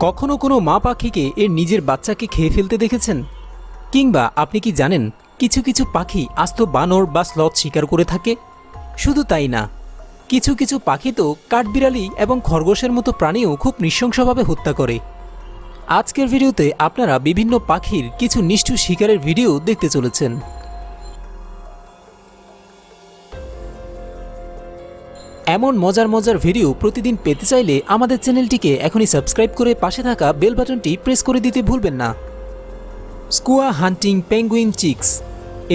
কখনো কোনো মা পাখিকে এর নিজের বাচ্চাকে খেয়ে ফেলতে দেখেছেন? কিংবা আপনি কি জানেন কিছু কিছু পাখি আস্ত বানর বা স্লথ শিকার করে থাকে? শুধু তাই না, কিছু কিছু পাখি তো কাঠবিড়ালি এবং খরগোশের মতো প্রাণীও খুব নৃশংসভাবে হত্যা করে। আজকের ভিডিওতে আপনারা বিভিন্ন পাখির কিছু নিষ্ঠুর শিকারের ভিডিও দেখতে চলেছেন। এমন মজার মজার ভিডিও প্রতিদিন পেতে চাইলে আমাদের চ্যানেলটিকে এখনই সাবস্ক্রাইব করে পাশে থাকা বেল বাটনটি প্রেস করে দিতে ভুলবেন না। স্কুয়া হান্টিং পেঙ্গুইন চিক্স।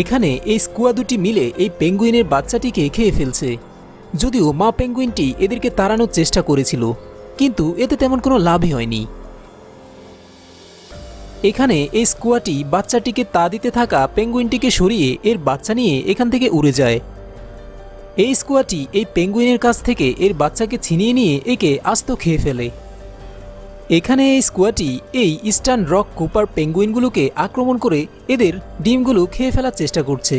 এখানে এই স্কুয়া দুটি মিলে এই পেঙ্গুইনের বাচ্চাটিকে খেয়ে ফেলছে। যদিও মা পেঙ্গুইনটি এদেরকে তাড়ানোর চেষ্টা করেছিল, কিন্তু এতে তেমন কোনো লাভই হয়নি। এখানে এই স্কুয়াটি বাচ্চাটিকে তা দিতে থাকা পেঙ্গুইনটিকে সরিয়ে এর বাচ্চা নিয়ে এখান থেকে উড়ে যায়। এই স্কুয়াটি এই পেঙ্গুইনের কাছ থেকে এর বাচ্চাকে ছিনিয়ে নিয়ে একে আস্ত খেয়ে ফেলে। এখানে এই স্কুয়াটি এই ইস্টার্ন রক কুপার পেঙ্গুইনগুলোকে আক্রমণ করে এদের ডিমগুলো খেয়ে ফেলার চেষ্টা করছে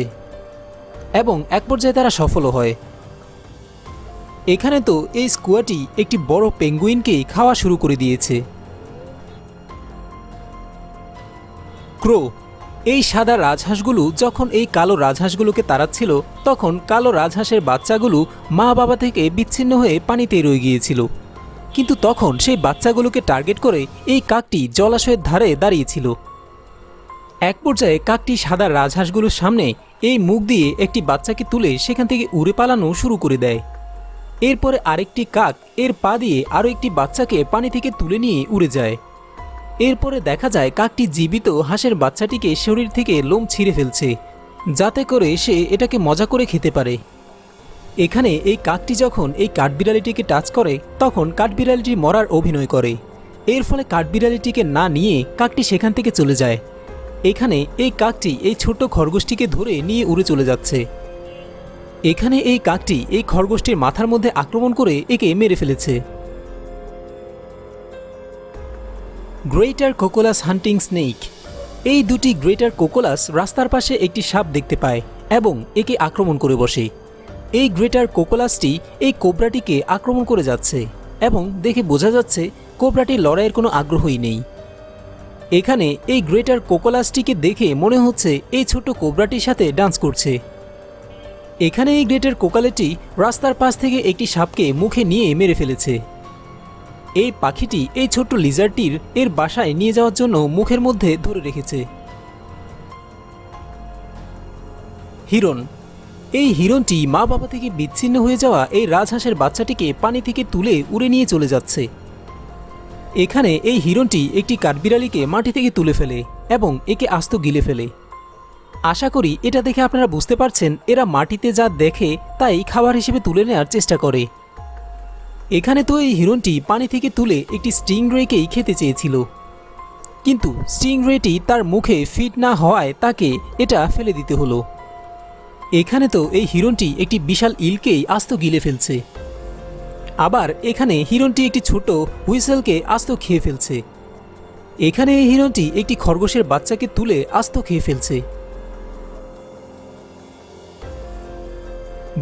এবং এক পর্যায়ে তারা সফলও হয়। এখানে তো এই স্কুয়াটি একটি বড় পেঙ্গুইনকেই খাওয়া শুরু করে দিয়েছে। ক্রো। এই সাদা রাজহাঁসগুলো যখন এই কালো রাজহাঁসগুলোকে তাড়াচ্ছিল, তখন কালো রাজহাঁসের বাচ্চাগুলো মা বাবা থেকে বিচ্ছিন্ন হয়ে পানিতে রয়ে গিয়েছিল। কিন্তু তখন সেই বাচ্চাগুলোকে টার্গেট করে এই কাকটি জলাশয়ের ধারে দাঁড়িয়েছিল। এক পর্যায়ে কাকটি সাদা রাজহাঁসগুলোর সামনে এই মুখ দিয়ে একটি বাচ্চাকে তুলে সেখান থেকে উড়ে পালানো শুরু করে দেয়। এরপরে আরেকটি কাক এর পা দিয়ে আরও একটি বাচ্চাকে পানি থেকে তুলে নিয়ে উড়ে যায়। এরপরে দেখা যায় কাকটি জীবিত হাঁসের বাচ্চাটিকে শরীর থেকে লোম ছিঁড়ে ফেলছে, যাতে করে সে এটাকে মজা করে খেতে পারে। এখানে এই কাকটি যখন এই কাঠবিড়ালিটিকে টাচ করে, তখন কাঠবিড়ালিটি মরার অভিনয় করে। এর ফলে কাঠবিড়ালিটিকে না নিয়ে কাকটি সেখান থেকে চলে যায়। এখানে এই কাকটি এই ছোট্ট খরগোশটিকে ধরে নিয়ে উড়ে চলে যাচ্ছে। এখানে এই কাকটি এই খরগোশটির মাথার মধ্যে আক্রমণ করে একে মেরে ফেলেছে। গ্রেটার কোকোলাস হান্টিং স্নেক। এই দুটি গ্রেটার কোকোলাস রাস্তার পাশে একটি সাপ দেখতে পায় এবং একে আক্রমণ করে বসে। এই গ্রেটার কোকোলাসটি এই কোবরাটিকে আক্রমণ করে যাচ্ছে এবং দেখে বোঝা যাচ্ছে কোবরাটির লড়াইয়ের কোনো আগ্রহই নেই। এখানে এই গ্রেটার কোকোলাসটিকে দেখে মনে হচ্ছে এই ছোট কোবরাটির সাথে ডান্স করছে। এখানে এই গ্রেটার কোকালেটি রাস্তার পাশ থেকে একটি সাপকে মুখে নিয়ে মেরে ফেলেছে। এই পাখিটি এই ছোট্ট লিজার্ডটির এর বাসায় নিয়ে যাওয়ার জন্য মুখের মধ্যে ধরে রেখেছে। হিরণ। এই হিরণটি মা বাবা থেকে বিচ্ছিন্ন হয়ে যাওয়া এই রাজহাঁসের বাচ্চাটিকে পানি থেকে তুলে উড়ে নিয়ে চলে যাচ্ছে। এখানে এই হিরণটি একটি কাঠবিড়ালিকে মাটি থেকে তুলে ফেলে এবং একে আস্ত গিলে ফেলে। আশা করি এটা দেখে আপনারা বুঝতে পারছেন এরা মাটিতে যা দেখে তাই খাবার হিসেবে তুলে নেওয়ার চেষ্টা করে। এখানে তো এই হিরণটি পানি থেকে তুলে একটি স্টিংরেকেই খেতে চেয়েছিল, কিন্তু স্টিংরেটি তার মুখে ফিট না হওয়ায় তাকে এটা ফেলে দিতে হলো। এখানে তো এই হিরণটি একটি বিশাল ইলকেই আস্ত গিলে ফেলছে। আবার এখানে হিরণটি একটি ছোট হুইসেলকে আস্ত খেয়ে ফেলছে। এখানে এই হিরণটি একটি খরগোশের বাচ্চাকে তুলে আস্ত খেয়ে ফেলছে।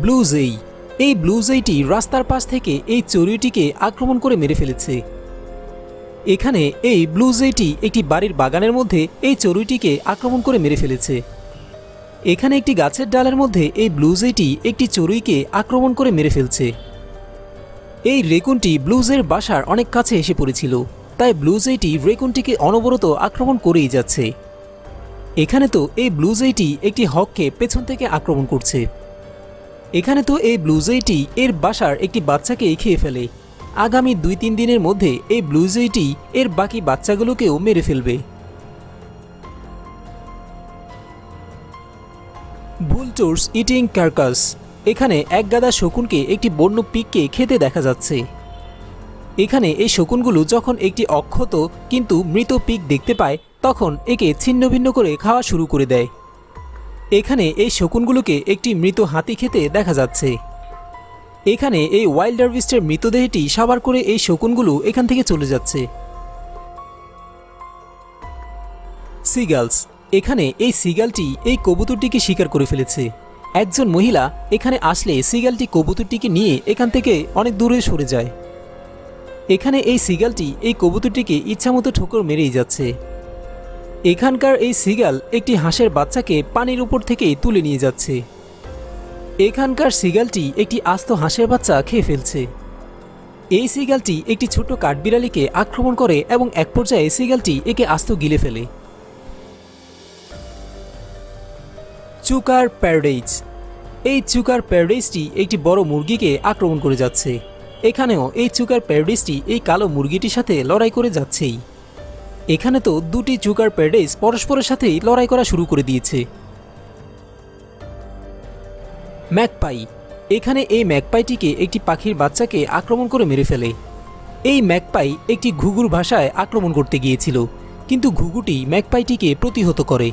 ব্লু জেই। এই ব্লু জেইটি রাস্তার পাশ থেকে এই চড়ুইটিকে আক্রমণ করে মেরে ফেলেছে। এখানে এই ব্লু জেইটি একটি বাড়ির বাগানের মধ্যে এই চড়ুইটিকে আক্রমণ করে মেরে ফেলেছে। এখানে একটি গাছের ডালের মধ্যে এই ব্লু জেইটি একটি চড়ুইকে আক্রমণ করে মেরে ফেলছে। এই রেকুনটি ব্লু জের বাসার অনেক কাছে এসে পড়েছিল, তাই ব্লু জেইটি রেকুনটিকে অনবরত আক্রমণ করেই যাচ্ছে। এখানে তো এই ব্লু জেইটি একটি হককে পেছন থেকে আক্রমণ করছে। এখানে তো এই ব্লু জেইটি এর বাসার একটি বাচ্চাকে খেয়ে ফেলে। আগামী 2-3 দিনের মধ্যে এই ব্লু জেইটি এর বাকি বাচ্চাগুলোকেও মেরে ফেলবে। বুলটোর্স ইটিং কার্কাস। এখানে এক গাদা শকুনকে একটি বন্য পিগকে খেতে দেখা যাচ্ছে। এখানে এই শকুনগুলো যখন একটি অক্ষত কিন্তু মৃত পিগ দেখতে পায়, তখন একে ছিন্ন ভিন্ন করে খাওয়া শুরু করে দেয়। এখানে এই শকুনগুলোকে একটি মৃত হাতি খেতে দেখা যাচ্ছে। এখানে এই ওয়াইল্ড হারভেস্টের মৃতদেহটি সাবার করে এই শকুনগুলো এখান থেকে চলে যাচ্ছে। সিগালস। এখানে এই সিগালটি এই কবুতরটিকে শিকার করে ফেলেছে। একজন মহিলা এখানে আসলে সিগালটি কবুতরটিকে নিয়ে এখান থেকে অনেক দূরে সরে যায়। এখানে এই সিগালটি এই কবুতরটিকে ইচ্ছামতো ঠোকর মেরেই যাচ্ছে। এখানকার এই সিগাল একটি হাঁসের বাচ্চাকে পানির উপর থেকে তুলে নিয়ে যাচ্ছে। এখানকার সিগালটি একটি আস্ত হাঁসের বাচ্চা খেয়ে ফেলছে। এই সিগালটি একটি ছোট কাঠবিড়ালিকে আক্রমণ করে এবং এক পর্যায়ে সিগালটি একে আস্ত গিলে ফেলে। Chukar paradise. এই চুকার প্যারাডাইজটি একটি বড় মুরগিকে আক্রমণ করে যাচ্ছে। এখানেও এই চুকার প্যারাডাইজটি এই কালো মুরগিটির সাথে লড়াই করে যাচ্ছেই। এখানে তো দুটি চুকার প্যারাডাইজ পরস্পরের সাথেই লড়াই করা শুরু করে দিয়েছে। ম্যাকপাই। এখানে এই ম্যাকপাইটিকে একটি পাখির বাচ্চাকে আক্রমণ করে মেরে ফেলে। এই ম্যাকপাই একটি ঘুঘুর ভাষায় আক্রমণ করতে গিয়েছিল, কিন্তু ঘুঘুটি ম্যাকপাইটিকে প্রতিহত করে।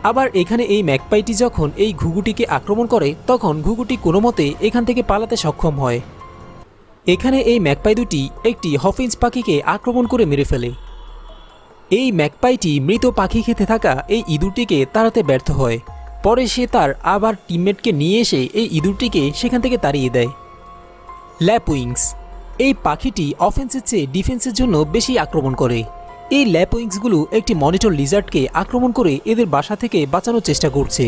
আবার এখানে এই ম্যাকপাইটি যখন এই ঘুঘুটিকে আক্রমণ করে তখন ঘুঘুটি কোনো মতে এখান থেকে পালাতে সক্ষম হয়। এখানে এই ম্যাকপাই দুটি একটি হফিঞ্চ পাখিকে আক্রমণ করে মেরে ফেলে। এই ম্যাকপাইটি মৃত পাখি খেতে থাকা এই ইঁদুরটিকে তাড়াতে ব্যর্থ হয়। পরে সে তার আবার টিমমেটকে নিয়ে এসে এই ইঁদুরটিকে সেখান থেকে তাড়িয়ে দেয়। ল্যাপউইংস। এই পাখিটি অফেন্সের চেয়ে ডিফেন্সের জন্য বেশি আক্রমণ করে। এই ল্যাপউইংসগুলো একটি মনিটর লিজার্ডকে আক্রমণ করে এদের বাসা থেকে বাঁচানোর চেষ্টা করছে।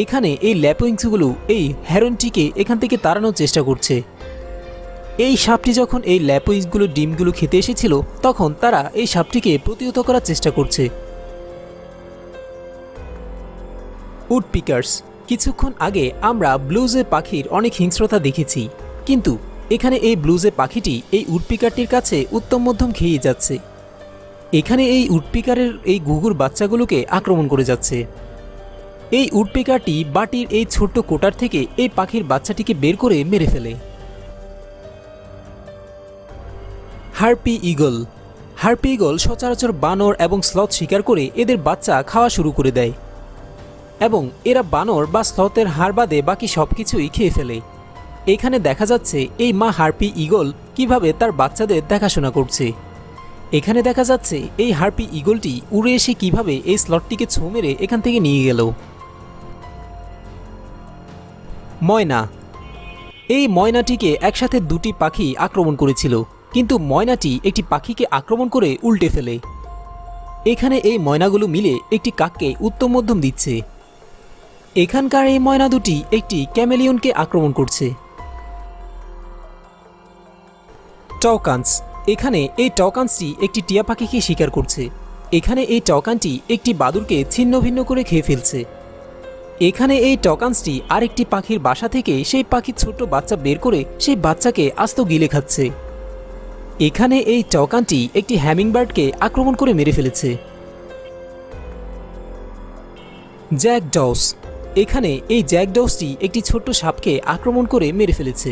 এখানে এই ল্যাপউইংসগুলো এই হ্যারনটিকে এখান থেকে তাড়ানোর চেষ্টা করছে। এই সাপটি যখন এই ল্যাপউইংসগুলোর ডিমগুলো খেতে এসেছিল তখন তারা এই সাপটিকে প্রতিহত করার চেষ্টা করছে। উডপিকার্স। কিছুক্ষণ আগে আমরা ব্লুজে পাখির অনেক হিংস্রতা দেখেছি, কিন্তু এখানে এই ব্লুজে পাখিটি এই উডপিকারটির কাছে উত্তম মধ্যম খেয়ে যাচ্ছে। এখানে এই উডপিকারের এই ঘুঘুর বাচ্চাগুলোকে আক্রমণ করে যাচ্ছে। এই উডপিকারটি বাটির এই ছোট্ট কোটার থেকে এই পাখির বাচ্চাটিকে বের করে মেরে ফেলে। Harpy eagle. হার্পি ইগল সচরাচর বানর এবং স্লথ শিকার করে এদের বাচ্চা খাওয়া শুরু করে দেয় এবং এরা বানর বা স্লথের হাড় বাদে বাকি সব কিছুই খেয়ে ফেলে। এখানে দেখা যাচ্ছে এই মা হার্পি ইগল কিভাবে তার বাচ্চাদের দেখাশোনা করছে। এখানে দেখা যাচ্ছে এই হার্পি ইগলটি উড়ে এসে কিভাবে এই স্লটটিকে ছোঁ মেরে এখান থেকে নিয়ে গেল। ময়না। এই ময়নাটিকে একসাথে দুটি পাখি আক্রমণ করেছিল, কিন্তু ময়নাটি একটি পাখিকে আক্রমণ করে উল্টে ফেলে। এখানে এই ময়নাগুলো মিলে একটি কাককে উত্তম মধ্যম দিচ্ছে। এখানকার এই ময়না দুটি একটি ক্যামেলিয়নকে আক্রমণ করছে। টকান্স। এখানে এই টকান্সটি একটি টিয়া পাখিকে শিকার করছে। এখানে এই টকানটি একটি বাদুড়কে ছিন্ন ভিন্ন করে খেয়ে ফেলছে। এখানে এই টকান্সটি আরেকটি পাখির বাসা থেকে সেই পাখির ছোট্ট বাচ্চা বের করে সেই বাচ্চাকে আস্ত গিলে খাচ্ছে। এখানে এই টকানটি একটি হ্যামিংবার্ডকে আক্রমণ করে মেরে ফেলেছে। জ্যাকডস। এখানে এই জ্যাকডসটি একটি ছোট্ট সাপকে আক্রমণ করে মেরে ফেলেছে।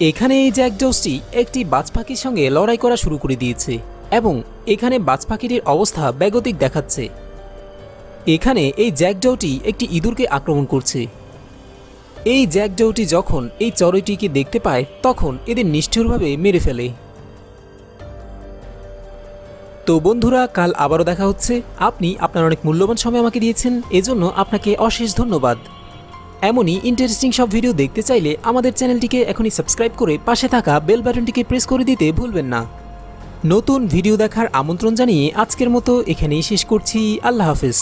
এখানে এই জ্যাকডসটি একটি বাজ পাখির সঙ্গে লড়াই করা শুরু করে দিয়েছে এবং এখানে বাজ পাখিটির অবস্থা বেগতিক দেখাচ্ছে। এখানে এই জ্যাকডসটি একটি ইঁদুরকে আক্রমণ করছে। এই জ্যাকডসটি যখন এই চড়ুইটিকে দেখতে পায় তখন এদের নিষ্ঠুরভাবে মেরে ফেলে। তো বন্ধুরা, কাল আবারও দেখা হচ্ছে। আপনি আপনার অনেক মূল্যবান সময় আমাকে দিয়েছেন, এজন্য আপনাকে অশেষ ধন্যবাদ। এমনই ইন্টারেস্টিং সব ভিডিও দেখতে চাইলে আমাদের চ্যানেলটিকে এখনই সাবস্ক্রাইব করে পাশে থাকা বেল বাটনটিকে প্রেস করে দিতে ভুলবেন না। নতুন ভিডিও দেখার আমন্ত্রণ জানিয়ে আজকের মতো এখানেই শেষ করছি। আল্লাহ হাফেজ।